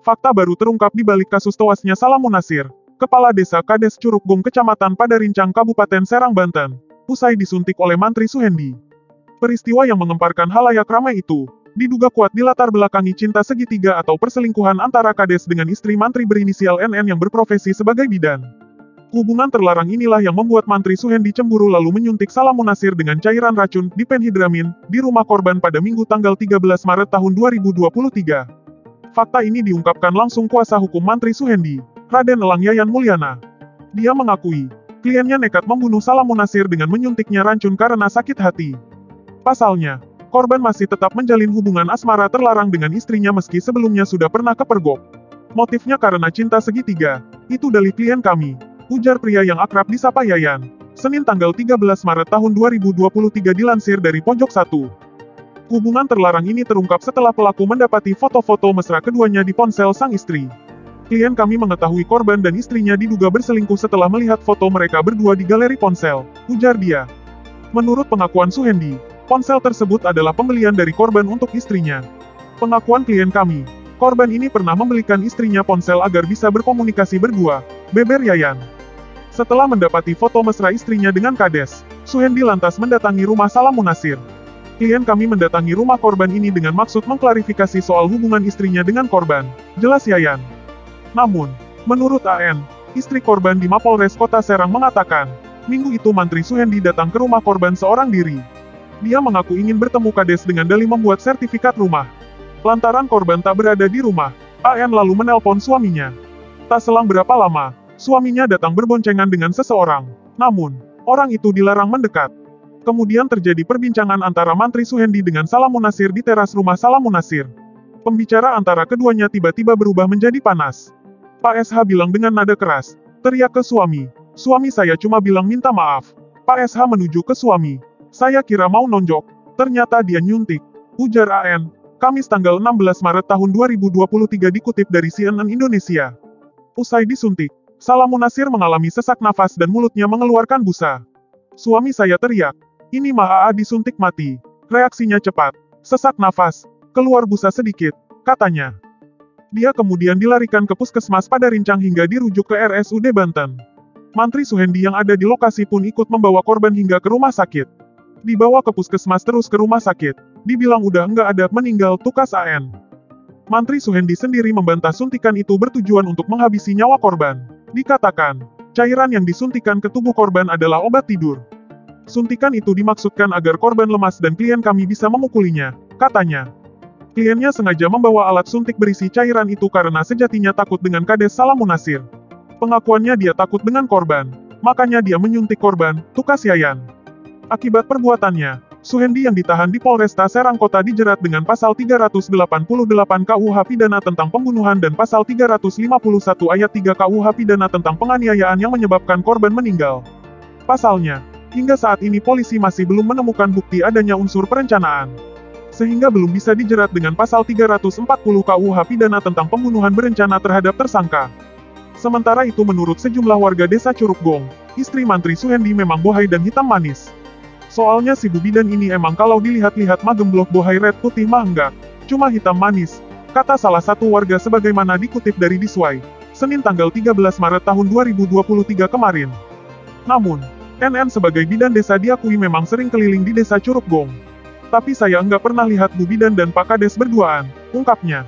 Fakta baru terungkap di balik kasus tewasnya Salam Munasir, Kepala Desa Kades Curugong Kecamatan Padarincang Kabupaten Serang Banten, usai disuntik oleh Mantri Suhendi. Peristiwa yang mengemparkan halayak ramai itu, diduga kuat dilatar belakangi cinta segitiga atau perselingkuhan antara Kades dengan istri Mantri berinisial NN yang berprofesi sebagai bidan. Hubungan terlarang inilah yang membuat Mantri Suhendi cemburu lalu menyuntik Salam Munasir dengan cairan racun dipenhidramin di rumah korban pada Minggu tanggal 13 Maret tahun 2023. Fakta ini diungkapkan langsung kuasa hukum Mantri Suhendi, Raden Elang Yayan Mulyana. Dia mengakui, kliennya nekat membunuh Salam Munasir dengan menyuntiknya racun karena sakit hati. Pasalnya, korban masih tetap menjalin hubungan asmara terlarang dengan istrinya meski sebelumnya sudah pernah kepergok. Motifnya karena cinta segitiga, itu dalih klien kami, ujar pria yang akrab disapa Yayan. Senin tanggal 13 Maret tahun 2023 dilansir dari Pojok 1. Hubungan terlarang ini terungkap setelah pelaku mendapati foto-foto mesra keduanya di ponsel sang istri. Klien kami mengetahui korban dan istrinya diduga berselingkuh setelah melihat foto mereka berdua di galeri ponsel, ujar dia. Menurut pengakuan Suhendi, ponsel tersebut adalah pembelian dari korban untuk istrinya. Pengakuan klien kami, korban ini pernah membelikan istrinya ponsel agar bisa berkomunikasi berdua, beber Yayan. Setelah mendapati foto mesra istrinya dengan Kades, Suhendi lantas mendatangi rumah Salam Munasir. Klien kami mendatangi rumah korban ini dengan maksud mengklarifikasi soal hubungan istrinya dengan korban, jelas Yayan. Namun, menurut AN, istri korban di Mapolres Kota Serang mengatakan, minggu itu Mantri Suhendi datang ke rumah korban seorang diri. Dia mengaku ingin bertemu Kades dengan dalih membuat sertifikat rumah. Lantaran korban tak berada di rumah, AN lalu menelpon suaminya. Tak selang berapa lama, suaminya datang berboncengan dengan seseorang. Namun, orang itu dilarang mendekat. Kemudian terjadi perbincangan antara Mantri Suhendi dengan Salam Munasir di teras rumah Salam Munasir. Pembicara antara keduanya tiba-tiba berubah menjadi panas. Pak SH bilang dengan nada keras, teriak ke suami. Suami saya cuma bilang minta maaf. Pak SH menuju ke suami. Saya kira mau nonjok. Ternyata dia nyuntik. Ujar AN. Kamis tanggal 16 Maret tahun 2023 dikutip dari CNN Indonesia. Usai disuntik, Salam Munasir mengalami sesak nafas dan mulutnya mengeluarkan busa. Suami saya teriak. Ini mah AA disuntik mati. Reaksinya cepat. Sesak nafas. Keluar busa sedikit, katanya. Dia kemudian dilarikan ke puskesmas Padarincang hingga dirujuk ke RSUD Banten. Mantri Suhendi yang ada di lokasi pun ikut membawa korban hingga ke rumah sakit. Dibawa ke puskesmas terus ke rumah sakit. Dibilang udah enggak ada, meninggal, tukas AN. Mantri Suhendi sendiri membantah suntikan itu bertujuan untuk menghabisi nyawa korban. Dikatakan, cairan yang disuntikan ke tubuh korban adalah obat tidur. Suntikan itu dimaksudkan agar korban lemas dan klien kami bisa memukulinya, katanya. Kliennya sengaja membawa alat suntik berisi cairan itu karena sejatinya takut dengan Kades Salam Munasir. Pengakuannya dia takut dengan korban, makanya dia menyuntik korban, tukas Yayan. Akibat perbuatannya, Suhendi yang ditahan di Polresta Serang Kota dijerat dengan pasal 388 KUH Pidana tentang pembunuhan dan pasal 351 ayat 3 KUH Pidana tentang penganiayaan yang menyebabkan korban meninggal. Pasalnya, hingga saat ini polisi masih belum menemukan bukti adanya unsur perencanaan. Sehingga belum bisa dijerat dengan pasal 340 KUH Pidana tentang pembunuhan berencana terhadap tersangka. Sementara itu menurut sejumlah warga desa Curugong, istri Mantri Suhendi memang bohai dan hitam manis. Soalnya si Bu Bidan ini emang kalau dilihat-lihat mah gemblok bohai red putih mah enggak, cuma hitam manis, kata salah satu warga sebagaimana dikutip dari Diswai, Senin tanggal 13 Maret tahun 2023 kemarin. Namun, NN sebagai bidan desa diakui memang sering keliling di desa Curugong. Tapi saya enggak pernah lihat Bu Bidan dan Pak Kades berduaan, ungkapnya.